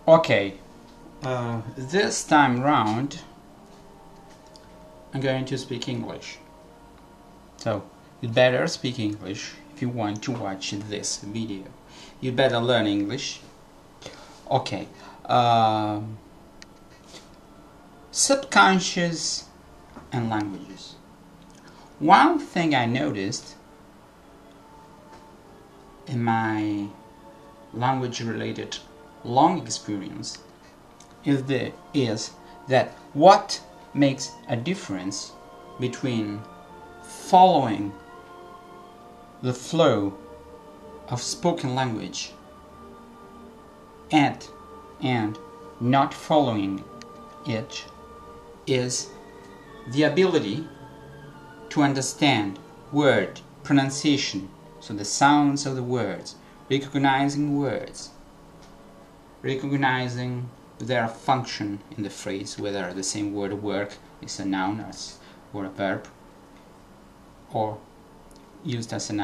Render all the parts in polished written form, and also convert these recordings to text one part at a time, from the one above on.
Okay, this time round I'm going to speak English. So you better speak English if you want to watch this video. You better learn English. Okay. Subconscious and languages. One thing I noticed in my language-related long experience is that what makes a difference between following the flow of spoken language and not following it is the ability to understand word pronunciation, so the sounds of the words, recognizing words, recognizing their function in the phrase, whether the same word work is a noun or a verb, or used as an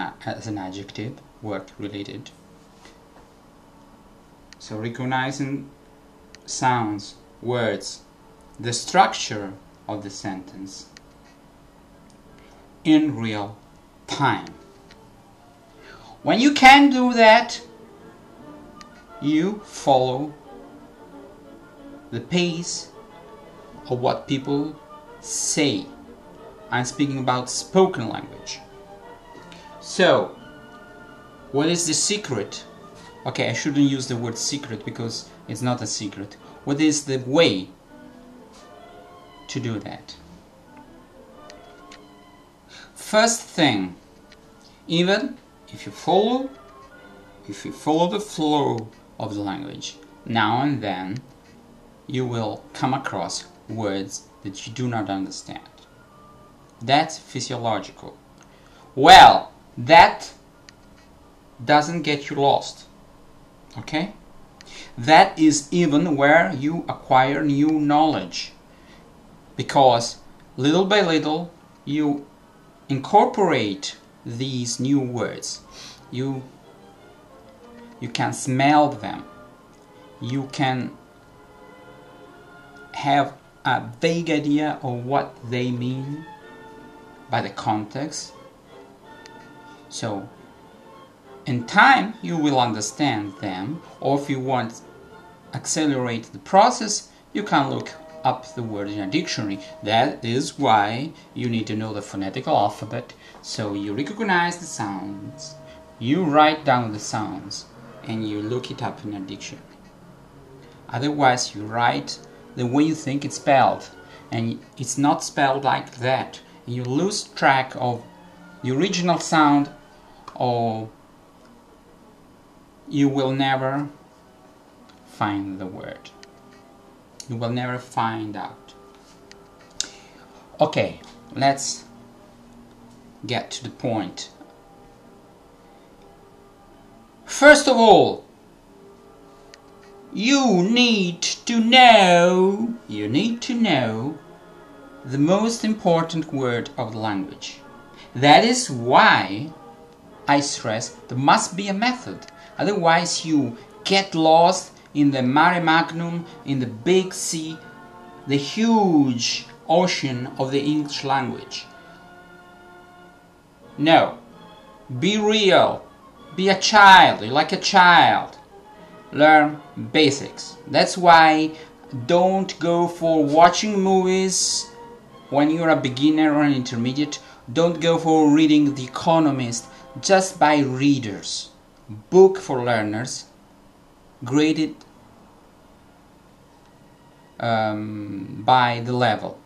adjective, work related. So recognizing sounds, words, the structure of the sentence in real time. When you can do that, you follow the pace of what people say. I'm speaking about spoken language. So, what is the secret? Okay, I shouldn't use the word secret because it's not a secret. What is the way to do that? First thing, even if you follow the flow of the language, now and then you will come across words that you do not understand. That's physiological. Well, that doesn't get you lost, okay? That is even where you acquire new knowledge, because little by little you incorporate these new words. You can smell them. You can have a vague idea of what they mean by the context. So in time you will understand them, or if you want to accelerate the process, you can look up the word in a dictionary. That is why you need to know the phonetical alphabet, so you recognize the sounds, you write down the sounds, and you look it up in a dictionary. Otherwise you write the way you think it's spelled, and it's not spelled like that, and you lose track of the original sound, or you will never find the word. You will never find out. Okay, let's get to the point. First of all, you need to know the most important word of the language. That is why I stress there must be a method. Otherwise you get lost in the mare magnum, in the big sea, the huge ocean of the English language. No, be real, be a child, like a child. Learn basics. That's why don't go for watching movies when you're a beginner or an intermediate. Don't go for reading The Economist just by readers. Book for learners, graded by the level.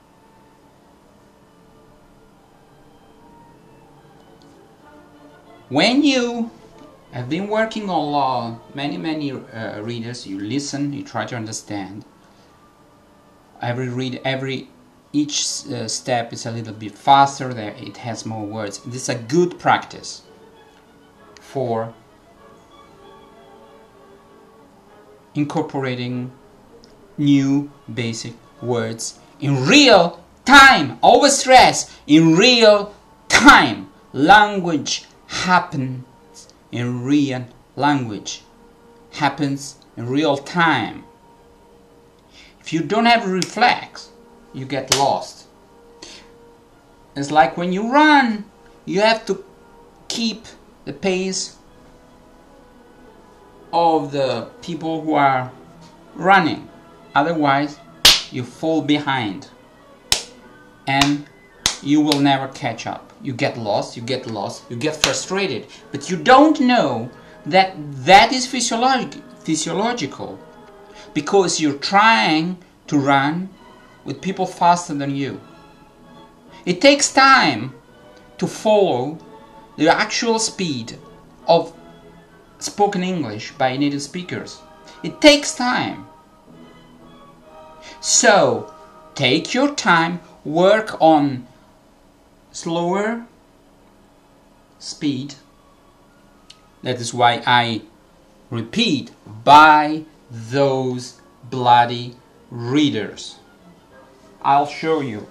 When you have been working on many readers, you listen, you try to understand. Each step is a little bit faster, there it has more words. This is a good practice for incorporating new basic words in real time. Always stress, in real time. Language happens in real language. Happens in real time. If you don't have a reflex, you get lost. It's like when you run, you have to keep the pace of the people who are running. Otherwise, you fall behind and you will never catch up. You get lost, you get frustrated, but you don't know that that is physiological, because you're trying to run with people faster than you. It takes time to follow the actual speed of spoken English by native speakers. It takes time. So, take your time, work on slower speed. That is why I repeat, buy those bloody readers. I'll show you.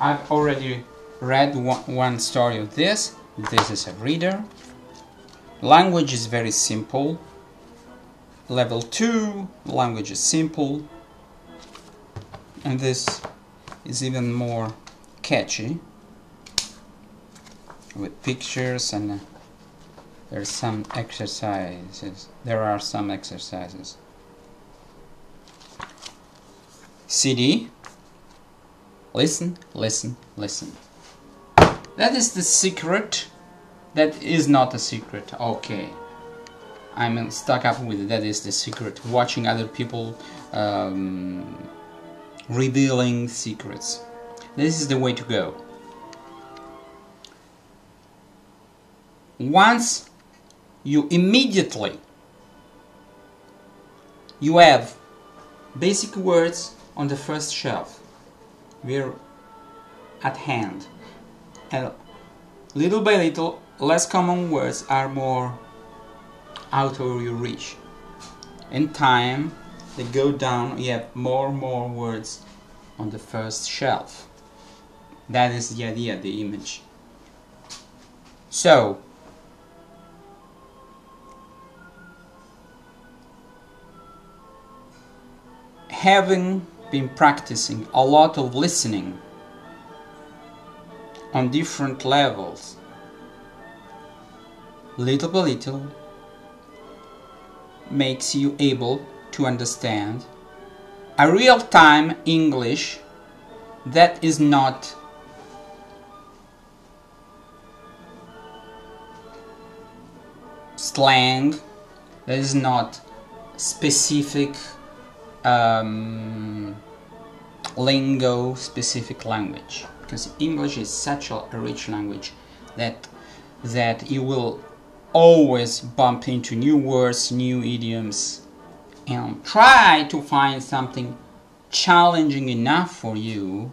I've already read one story of this. This is a reader. Language is very simple. Level 2, language is simple. And this is even more catchy, with pictures, and there's some exercises. There are some exercises. CD. Listen, listen, listen. That is the secret. That is not a secret. Okay. I'm stuck up with it. That is the secret. Watching other people revealing secrets. This is the way to go. Once you immediately you have basic words on the first shelf, we're at hand, and little by little less common words are more out of your reach. In time they go down, you have more and more words on the first shelf. That is the idea, the image. So having been practicing a lot of listening on different levels, little by little makes you able to understand a real-time English that is not slang, that is not specific lingo, specific language, because English is such a rich language that you will always bump into new words, new idioms, and try to find something challenging enough for you,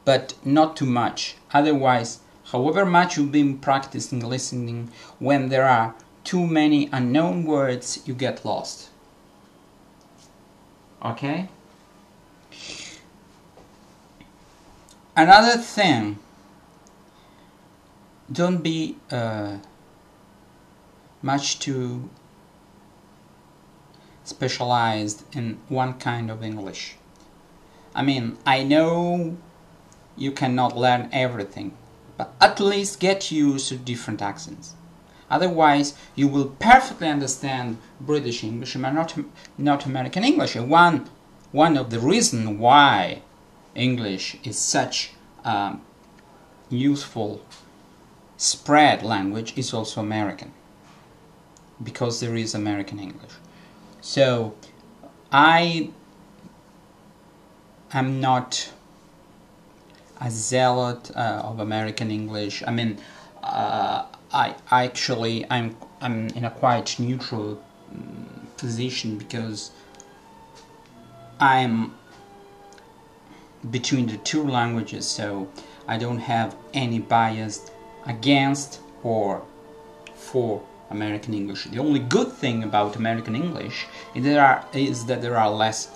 but not too much. Otherwise, however much you've been practicing listening, when there are too many unknown words, you get lost. Okay? Another thing, don't be much too specialized in one kind of English. I mean, I know you cannot learn everything, but at least get used to different accents. Otherwise, you will perfectly understand British English and not American English. And one of the reasons why English is such a useful spread language is also American, because there is American English. So I am not a zealot of American English. I mean, I'm in a quite neutral position, because I'm between the two languages, so I don't have any bias against or for American English. The only good thing about American English is that there are less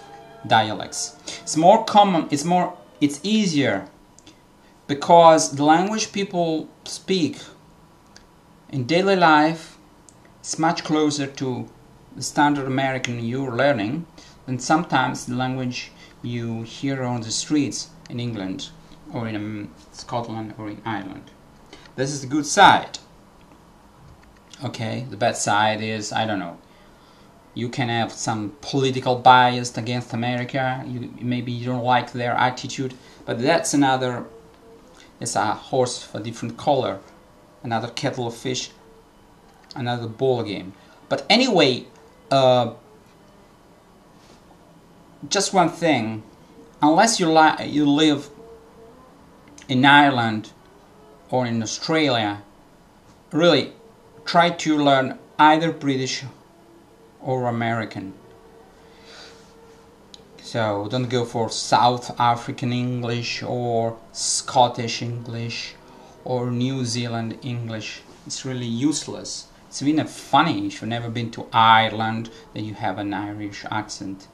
dialects. It's more common, it's easier, because the language people speak in daily life it's much closer to the standard American you're learning than sometimes the language you hear on the streets in England or in Scotland or in Ireland. This is the good side. Okay, the bad side is, I don't know, you can have some political bias against America, maybe you don't like their attitude, but that's another, it's a horse of a different color, another kettle of fish, another ball game. But anyway, just one thing, unless you live in Ireland or in Australia, really try to learn either British or American. So don't go for South African English or Scottish English or New Zealand English. It's really useless. It's even funny if you've never been to Ireland that you have an Irish accent.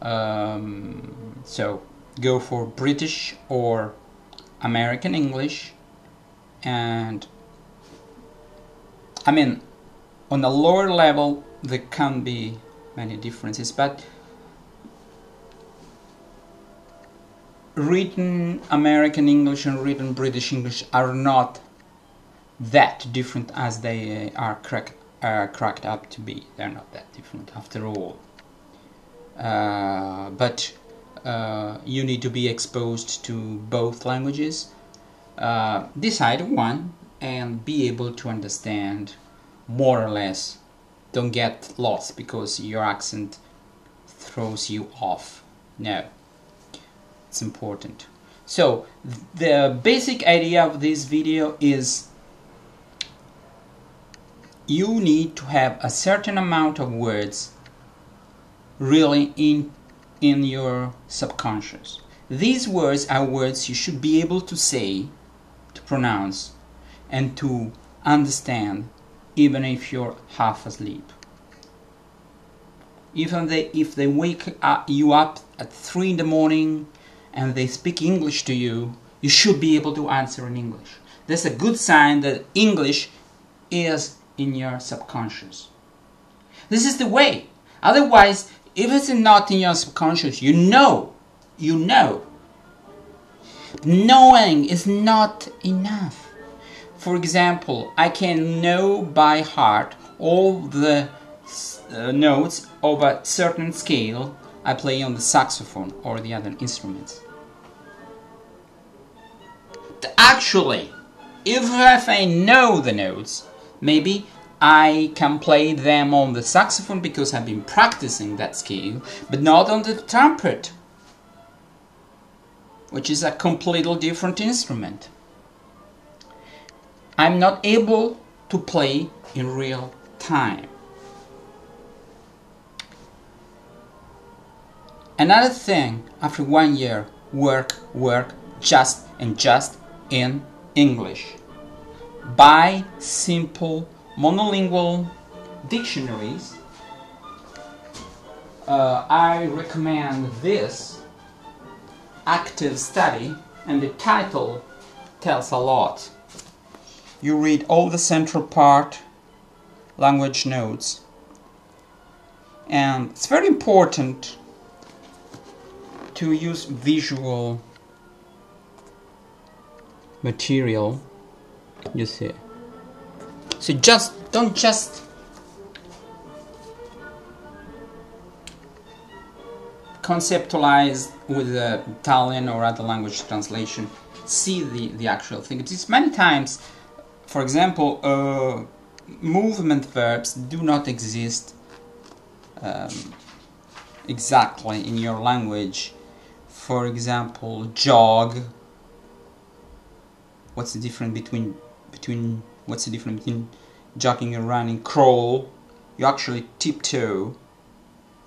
So go for British or American English, and I mean on a lower level there can be many differences, but written American English and written British English are not that different as they are cracked up to be. They're not that different after all. But you need to be exposed to both languages, decide one and be able to understand more or less. Don't get lost because your accent throws you off. No, it's important. So the basic idea of this video is you need to have a certain amount of words really in your subconscious. These words are words you should be able to say, to pronounce, and to understand, even if you're half asleep. Even if they wake you up at 3 in the morning and they speak English to you, you should be able to answer in English. That's a good sign that English is in your subconscious. This is the way. Otherwise, if it's not in your subconscious, you know. Knowing is not enough. For example, I can know by heart all the notes of a certain scale I play on the saxophone or the other instruments. Actually, if I know the notes, maybe I can play them on the saxophone because I've been practicing that scale, but not on the trumpet, which is a completely different instrument. I'm not able to play in real time. Another thing, after 1 year, work just in English. Buy simple monolingual dictionaries. I recommend this, Active Study, and the title tells a lot. You read all the central part, language notes, and it's very important to use visual material, you see. So don't just conceptualize with the Italian or other language translation. See the actual thing. It is many times, for example, movement verbs do not exist exactly in your language. For example, jog. What's the difference between jogging and running? Crawl. You actually tiptoe.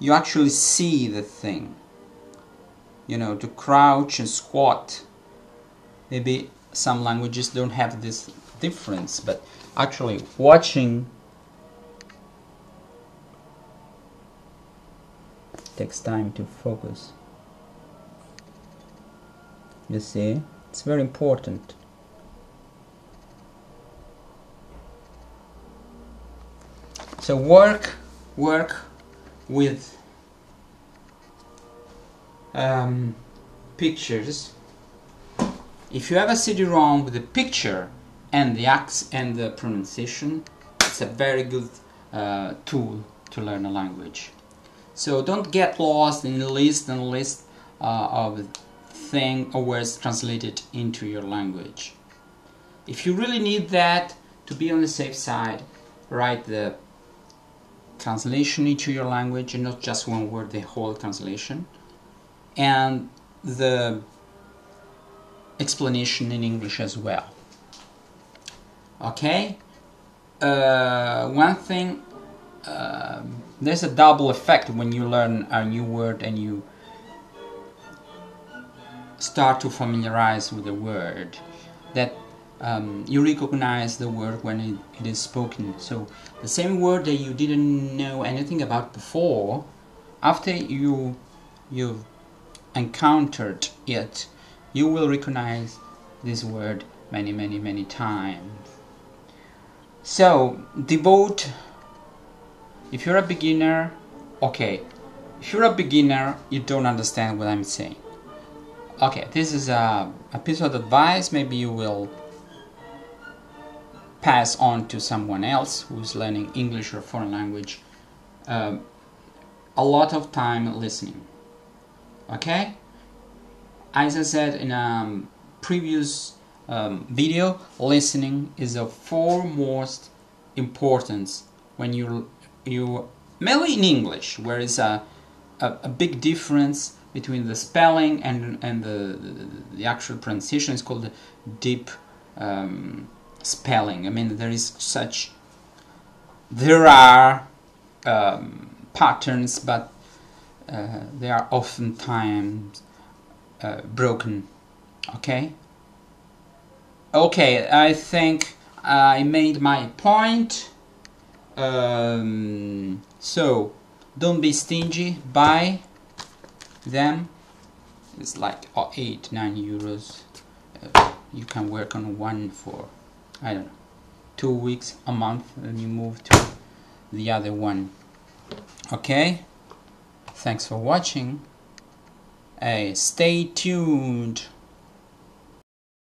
You actually see the thing. You know, to crouch and squat. Maybe some languages don't have this difference, but actually watching takes time to focus. You see, it's very important. So work with pictures. If you have a CD-ROM with a picture and the accent and the pronunciation, it's a very good tool to learn a language. So don't get lost in the list and list of things or words translated into your language. If you really need that to be on the safe side, write the translation into your language, and not just one word, the whole translation, and the explanation in English as well. Okay? One thing, there's a double effect when you learn a new word and you start to familiarize with the word, that you recognize the word when it is spoken. So the same word that you didn't know anything about before, after you've encountered it, you will recognize this word many times. So devote, if you're a beginner, okay, if you're a beginner, you don't understand what I'm saying. Okay, this is a piece of advice. Maybe you will pass on to someone else who's learning English or foreign language. A lot of time listening. Okay? As I said in a previous video, listening is of foremost importance when you mainly in English, where it's a big difference between the spelling and the actual pronunciation. Is called the deep spelling. I mean, there are patterns, but they are oftentimes broken. Okay, I think I made my point. So don't be stingy, buy them. It's like 8-9 euros. You can work on one for, I don't know, 2 weeks, a month, and you move to the other one. Okay, thanks for watching. Stay tuned.